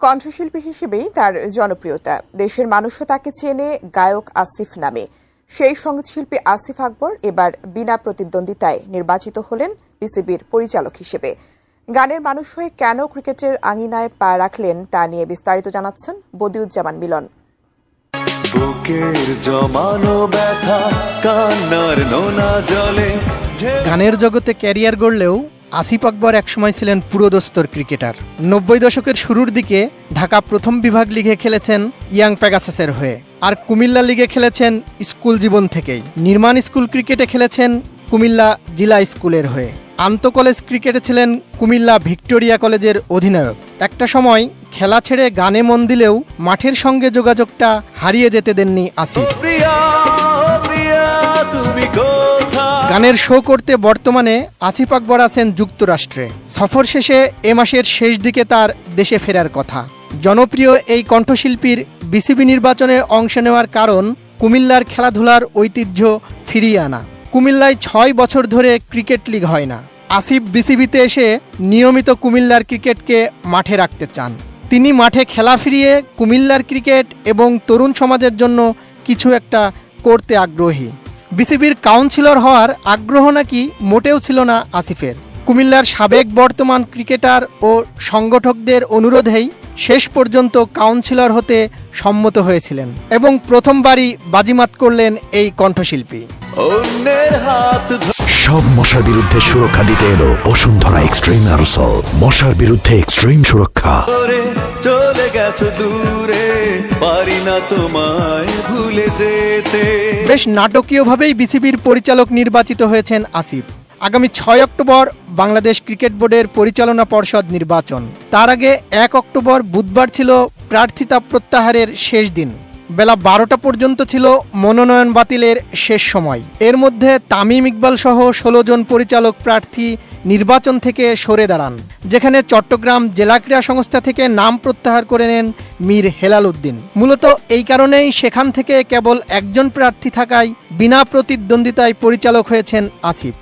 কণ্ঠশিল্পী হিসেবেই তার জনপ্রিয়তা। দেশের মানুষও তাকে চেনে গায়ক আসিফ নামে। সেই সঙ্গীতশিল্পী আসিফ আকবর এবার বিনা প্রতিদ্বন্দ্বিতায় নির্বাচিত হলেন বিসিবির পরিচালক হিসেবে। গানের মানুষ হয়ে কেন ক্রিকেটের আঙিনায় পা রাখলেন তা নিয়ে বিস্তারিত জানাচ্ছেন বদিউজ্জামান মিলন। গানের জগতে ক্যারিয়ার গড়লেও আসিফ আকবর একসময় ছিলেন পুরোদস্তর ক্রিকেটার। ৯০ দশকের শুরুর দিকে ঢাকা প্রথম বিভাগ লিগে খেলেছেন ইয়াং পেগাসাসের হয়ে, আর কুমিল্লা লিগে খেলেছেন স্কুল জীবন থেকেই। নির্মাণ স্কুল ক্রিকেটে খেলেছেন কুমিল্লা জিলা স্কুলের হয়ে। আন্ত কলেজ ক্রিকেটে ছিলেন কুমিল্লা ভিক্টোরিয়া কলেজের অধিনায়ক। একটা সময় খেলা ছেড়ে গানে মন দিলেও মাঠের সঙ্গে যোগাযোগটা হারিয়ে যেতে দেননি আসিফ। গানের শো করতে বর্তমানে আসিফ আকবর আছেন যুক্তরাষ্ট্রে। সফর শেষে এ মাসের শেষ দিকে তার দেশে ফেরার কথা। জনপ্রিয় এই কণ্ঠশিল্পীর বিসিবি নির্বাচনে অংশ নেওয়ার কারণ কুমিল্লার খেলাধুলার ঐতিহ্য ফিরিয়ে আনা। কুমিল্লায় ৬ বছর ধরে ক্রিকেট লিগ হয় না। আসিফ বিসিবিতে এসে নিয়মিত কুমিল্লার ক্রিকেটকে মাঠে রাখতে চান। তিনি মাঠে খেলা ফিরিয়ে কুমিল্লার ক্রিকেট এবং তরুণ সমাজের জন্য কিছু একটা করতে আগ্রহী। বিসিবির কাউন্সিলর হওয়ার আগ্রহ নাকি মোটেও ছিল না আসিফের। কুমিল্লার সাবেক বর্তমান ক্রিকেটার ও সংগঠকদের অনুরোধেই শেষ পর্যন্ত কাউন্সিলর হতে সম্মত হয়েছিলেন এবং প্রথমবারই বাজিমাত করলেন এই কণ্ঠশিল্পী। সব মশার বিরুদ্ধে সুরক্ষা দিতে এলো বসুন্ধরা এক্সট্রিম অ্যারোসল। মশার বিরুদ্ধে এক্সট্রিম সুরক্ষা। চলে গেছো দূরে, পারি না তোমায় ভুলে যেতে। বেশ নাটকীয়ভাবেই বিসিবির পরিচালক নির্বাচিত হয়েছেন আসিফ। আগামী ৬ অক্টোবর বাংলাদেশ ক্রিকেট বোর্ডের পরিচালনা পর্ষদ নির্বাচন। তার আগে ১ অক্টোবর বুধবার ছিল প্রার্থিতা প্রত্যাহারের শেষ দিন। বেলা ১২টা পর্যন্ত ছিল মনোনয়ন বাতিলের শেষ সময়। এর মধ্যে তামিম ইকবাল সহ ১৬ জন পরিচালক প্রার্থী নির্বাচন থেকে সরে দাঁড়ান, যেখানে চট্টগ্রাম জেলা ক্রীড়া সংস্থা থেকে নাম প্রত্যাহার করে নেন মীর হেলাল উদ্দিন। মূলত এই কারণেই সেখান থেকে কেবল একজন প্রার্থী থাকায় বিনা প্রতিদ্বন্দ্বিতায় পরিচালক হয়েছেন আসিফ।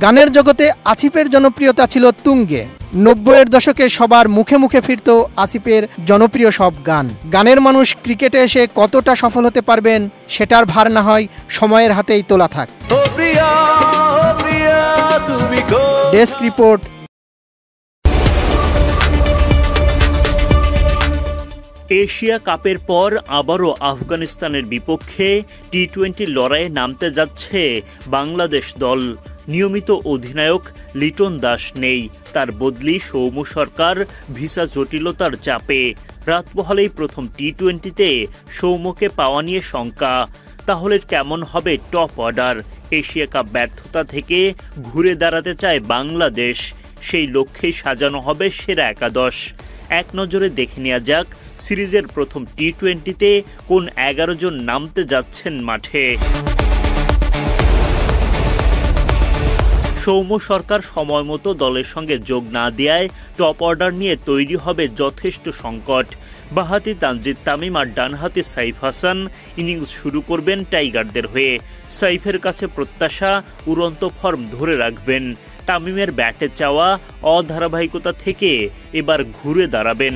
গানের জগতে আসিফের জনপ্রিয়তা ছিল তুঙ্গে। ৯০-এর দশকে সবার মুখে মুখে ফিরত আসিফের জনপ্রিয় সব গান। গানের মানুষ ক্রিকেটে এসে কতটা সফল হতে পারবেন সেটার ভার না হয় সময়ের হাতেই তোলা থাক। Desk report. এশিয়া কাপের পর আবারও আফগানিস্তানের বিপক্ষে টি-20 লড়াইয়ে নামতে যাচ্ছে বাংলাদেশ দল। নিয়মিত অধিনায়ক লিটন দাস নেই, তার বদলি সৌম্য সরকার ভিসা জটিলতার চাপে। রাত পোহালেই প্রথম টি-20তে সৌম্যকে পাওয়া নিয়ে শঙ্কা। তাহলে কেমন হবে টপ অর্ডার? এশিয়া কাপ ব্যর্থতা থেকে ঘুরে দাঁড়াতে চায় বাংলাদেশ। সেই লক্ষ্যেই সাজানো হবে সেরা একাদশ। এক নজরে দেখে নেওয়া যাক সিরিজের প্রথম টি-20তে কোন ১১ জন নামতে যাচ্ছেন মাঠে। সৌম্য সরকার সময় মতো দলের সঙ্গে যোগ না দেওয়ায় টপ অর্ডার নিয়ে তৈরি হবে যথেষ্ট সংকট। বাঁহাতি তানজিদ তামিম আর ডানহাতি সাইফ হাসান ইনিংস শুরু করবেন টাইগারদের হয়ে। সাইফের কাছে প্রত্যাশা উড়ন্ত ফর্ম ধরে রাখবেন। তামিমের ব্যাটে চাওয়া অধারাবাহিকতা থেকে এবার ঘুরে দাঁড়াবেন।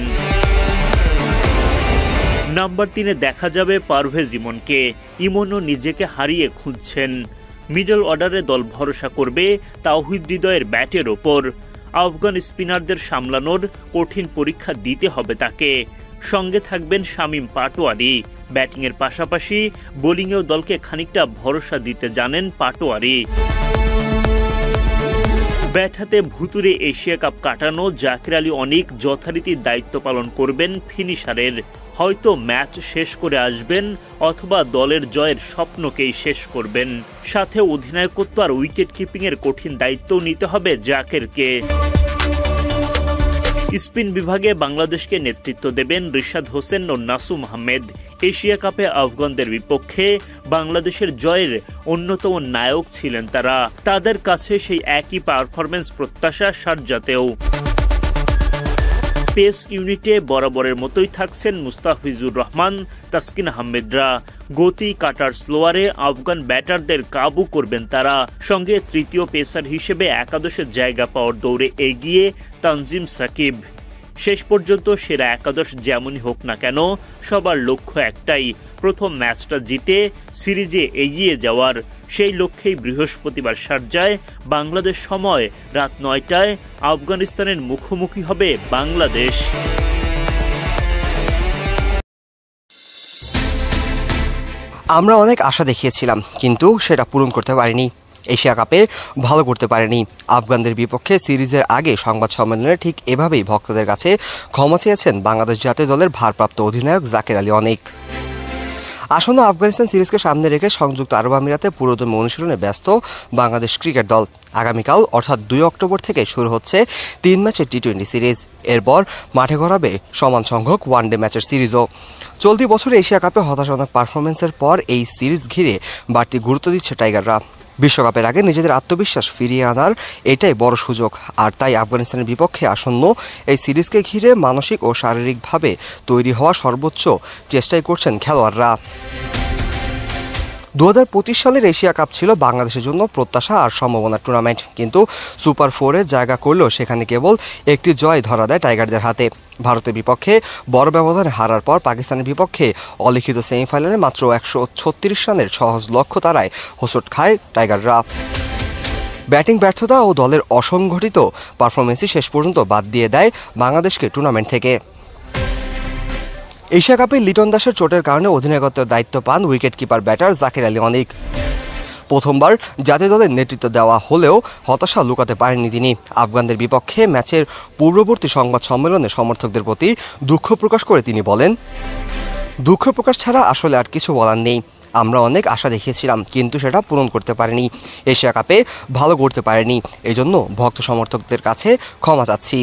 নাম্বার 3-এ দেখা যাবে পারভেজ ইমনকে। ইমনও নিজেকে হারিয়ে খুঁজছেন। মিডল অর্ডারে দল ভরসা করবে তাওহিদ হৃদয়ের ব্যাটের ওপর। আফগান স্পিনারদের সামলানোর কঠিন পরীক্ষা দিতে হবে তাকে। সঙ্গে থাকবেন শামীম পাটোয়ারি। ব্যাটিংয়ের পাশাপাশি বোলিংয়েও দলকে খানিকটা ভরসা দিতে জানেন পাটোয়ারি। ব্যাট হাতে ভুতুরে এশিয়া কাপ কাটানো জাকির আলী অনিক যথারীতি দায়িত্ব পালন করবেন ফিনিশারের। হয়তো ম্যাচ শেষ করে আসবেন অথবা দলের জয়ের স্বপ্নকেই শেষ করবেন। সাথে অধিনায়কত্ব আর উইকেট কিপিংয়ের কঠিন দায়িত্বও নিতে হবে জাকিরকে। স্পিন বিভাগে বাংলাদেশকে নেতৃত্ব দেবেন রিশাদ হোসেন ও নাসুম আহমেদ। এশিয়া কাপে আফগানদের বিপক্ষে বাংলাদেশের জয়ের অন্যতম নায়ক ছিলেন তারা। তাদের কাছে সেই একই পারফরম্যান্স প্রত্যাশা শারজাতেও। পেস ইউনিটে বরাবরের মতোই থাকছেন মুস্তাফিজুর রহমান, তাসকিন আহমেদরা। গতি কাটার স্লোয়ারে আফগান ব্যাটারদের কাবু করবেন তারা। সঙ্গে তৃতীয় পেসার হিসেবে একাদশের জায়গা পাওয়ার দৌড়ে এগিয়ে তানজিম সাকিব। শেষ পর্যন্ত সেরা একাদশ যেমনই হোক না কেন, সবার লক্ষ্য একটাই, প্রথম ম্যাচটা জিতে সিরিজে এগিয়ে যাওয়ার। সেই লক্ষ্যেই বৃহস্পতিবার শারজায় বাংলাদেশ সময় রাত 9টায় আফগানিস্তানের মুখোমুখি হবে বাংলাদেশ। আমরা অনেক আশা দেখিয়েছিলাম, কিন্তু সেটা পূরণ করতে পারিনি। এশিয়া কাপে ভালো করতে পারেনি। আফগানদের বিপক্ষে সিরিজের আগে সংবাদ সম্মেলনে ঠিক এভাবেই ভক্তদের কাছে ক্ষমা চেয়েছেন বাংলাদেশ জাতীয় দলের ভারপ্রাপ্ত অধিনায়ক জাকের আলী অনেক। আসন্ন আফগানিস্তান সিরিজকে সামনে রেখে সংযুক্ত আরব আমিরাতে পুরোদমে অনুশীলনে ব্যস্ত বাংলাদেশ ক্রিকেট দল। আগামীকাল অর্থাৎ 2 অক্টোবর থেকে শুরু হচ্ছে 3 ম্যাচের টি-20 সিরিজ। এরপর মাঠে গড়াবে সমান সংখ্যক ওয়ানডে ম্যাচের সিরিজও। চলতি বছর এশিয়া কাপে হতাশাজনক পারফরমেন্সের পর এই সিরিজ ঘিরে বাড়তি গুরুত্ব দিচ্ছে টাইগাররা। বিশ্বকাপের আগে নিজেদের আত্মবিশ্বাস ফিরিয়ে আনার এটাই বড় সুযোগ। আর তাই আফগানিস্তানের বিপক্ষে আসন্ন এই সিরিজকে ঘিরে মানসিক ও শারীরিকভাবে তৈরি হওয়া সর্বোচ্চ চেষ্টাই করছেন খেলোয়াড়রা। 2025 সালের এশিয়া কাপ ছিল বাংলাদেশের জন্য প্রত্যাশা আর সম্ভাবনার টুর্নামেন্ট, কিন্তু সুপার 4-এ জায়গা করলেও সেখানে কেবল একটি জয় ধরা দেয় টাইগারদের হাতে। ভারতের বিপক্ষে বড় ব্যবধানে হারার পর পাকিস্তানের বিপক্ষে অলিখিত সেমিফাইনালে মাত্র 136 রানের সহজ লক্ষ্য তারায় হোঁচট খায় টাইগাররা। ব্যাটিং ব্যর্থতা ও দলের অসংগঠিত পারফরমেন্সই শেষ পর্যন্ত বাদ দিয়ে দেয় বাংলাদেশকে টুর্নামেন্ট থেকে। এশিয়া কাপে লিটন দাসের চোটের কারণে অধিনায়কত্বের দায়িত্ব পান wicket keeper batter Jaker Ali অনেক। প্রথমবার জাতীয় দলের নেতৃত্ব দেওয়া হলেও হতাশা লুকাতে পারেননি তিনি। আফগানদের বিপক্ষে ম্যাচের পূর্ববর্তী সংবাদ সম্মেলনে সমর্থকদের প্রতি দুঃখ প্রকাশ করে তিনি বলেন, দুঃখ প্রকাশ ছাড়া আসলে আর কিছু বলার নেই। আমরা অনেক আশা দেখিয়েছিলাম, কিন্তু সেটা পূরণ করতে পারিনি। এশিয়া কাপে ভালো করতে পারেনি, এজন্য ভক্ত সমর্থকদের কাছে ক্ষমা চাচ্ছি।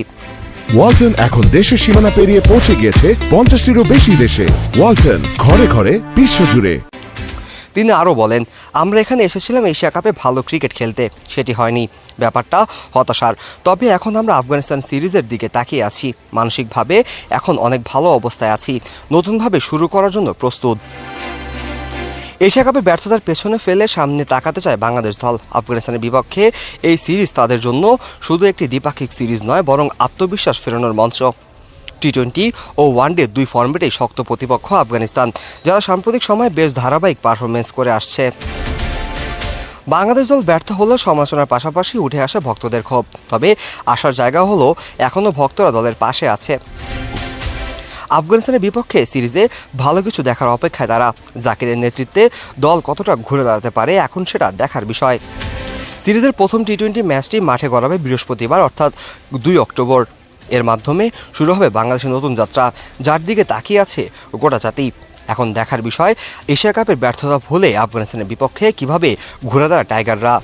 ওয়ালটন এখন দেশের সীমানা পেরিয়ে পৌঁছে গিয়েছে 50টিরও বেশি দেশে। ওয়ালটন, ঘরে ঘরে বিশ্বজুড়ে। তিনি আরও বলেন, আমরা এখানে এসেছিলাম এশিয়া কাপে ভালো ক্রিকেট খেলতে, সেটি হয়নি। ব্যাপারটা হতাশার। তবে এখন আমরা আফগানিস্তান সিরিজের দিকে তাকিয়ে আছি। মানসিকভাবে এখন অনেক ভালো অবস্থায় আছি, নতুনভাবে শুরু করার জন্য প্রস্তুত। এশিয়া কাপে ব্যর্থতার পেছনে ফেলে সামনে তাকাতে চায় বাংলাদেশ দল। আফগানিস্তানের বিপক্ষে এই সিরিজ তাদের জন্য শুধু একটি দ্বিপাক্ষিক সিরিজ নয়, বরং আত্মবিশ্বাস ফেরানোর মঞ্চ। টি-20 ও ওয়ানডে 2 ফরম্যাটেই শক্ত প্রতিপক্ষ আফগানিস্তান, যারা সাম্প্রতিক সময়ে বেশ ধারাবাহিক পারফরমেন্স করে আসছে। বাংলাদেশ দল ব্যর্থ হলেও সমালোচনার পাশাপাশি উঠে আসে ভক্তদের ক্ষোভ। তবে আসার জায়গা হলো এখনও ভক্তরা দলের পাশে আছে। আফগানিস্তানের বিপক্ষে সিরিজে ভালো কিছু দেখার অপেক্ষায় তারা। জাকিরের নেতৃত্বে দল কতটা ঘুরে দাঁড়াতে পারে এখন সেটা দেখার বিষয়। সিরিজের প্রথম টি-20 ম্যাচটি মাঠে গড়াবে বৃহস্পতিবার অর্থাৎ 2 অক্টোবর। এর মাধ্যমে শুরু হবে বাংলাদেশের নতুন যাত্রা, যার দিকে তাকিয়ে আছে গোটা জাতি। এখন দেখার বিষয় এশিয়া কাপের ব্যর্থতা ভুলে আফগানিস্তানের বিপক্ষে কিভাবে ঘুরে দাঁড়ায় টাইগাররা।